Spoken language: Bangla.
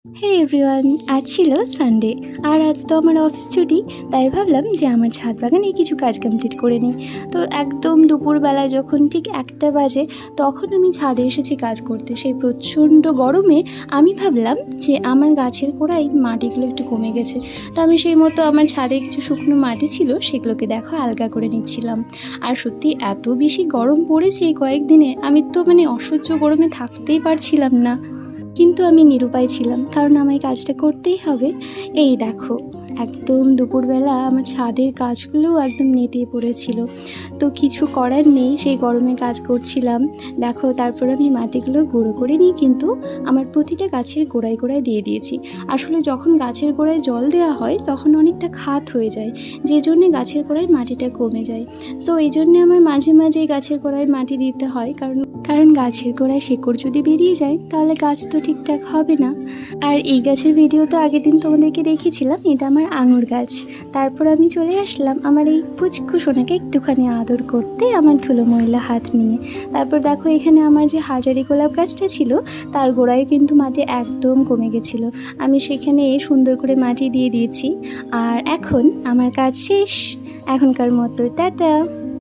হে এভরিওয়ান, আজ ছিল সানডে আর আজ তো আমার অফিস ছুটি। তাই ভাবলাম যে আমার ছাদ বাগানে কিছু কাজ কমপ্লিট করে নিই। তো একদম দুপুরবেলা যখন ঠিক 1টা বাজে তখন আমি ছাদে এসেছি কাজ করতে। সেই প্রচণ্ড গরমে আমি ভাবলাম যে আমার গাছের গোড়ায় মাটিগুলো একটু কমে গেছে। তো আমি সেই মতো আমার ছাদে কিছু শুকনো মাটি ছিল সেগুলোকে দেখো আলগা করে নিচ্ছিলাম। আর সত্যি এত বেশি গরম পড়েছে এই কয়েকদিনে, আমি তো অসহ্য গরমে থাকতেই পারছিলাম না। কিন্তু আমি নিরুপায় ছিলাম, কারণ আমায় কাজটা করতেই হবে। এই দেখো, একদম দুপুরবেলা আমার ছাদের গাছগুলোও একদম নেতিয়ে পড়েছিল। তো কিছু করার নেই, সেই গরমে কাজ করছিলাম। দেখো, তারপর আমি মাটিগুলো গুঁড়ো করে নিই, কিন্তু আমার প্রতিটা গাছের গোড়ায় গোড়ায় দিয়ে দিয়েছি। আসলে যখন গাছের গোড়ায় জল দেওয়া হয় তখন অনেকটা খাত হয়ে যায়, যে জন্যে গাছের গোড়ায় মাটিটা কমে যায়। সো এই জন্যে আমার মাঝে মাঝে গাছের গোড়ায় মাটি দিতে হয়, কারণ গাছের গোড়ায় শেকড় যদি বেরিয়ে যায় তাহলে গাছ তো ঠিকঠাক হবে না। আর এই গাছের ভিডিও তো আগের দিন তোমাদেরকে দেখিয়েছিলাম, এটা আমার আঙুর গাছ। তারপর আমি চলে আসলাম আমার এই পুচকু সোনাকে একটুখানি আদর করতে, আমার ধুলো ময়লা হাত নিয়ে। তারপর দেখো, এখানে আমার যে হাজারি গোলাপ গাছটা ছিল তার গোড়ায় কিন্তু মাটি একদম কমে গেছিলো। আমি সেখানে সুন্দর করে মাটি দিয়ে দিয়েছি। আর এখন আমার কাজ শেষ, এখনকার মতো টাটা।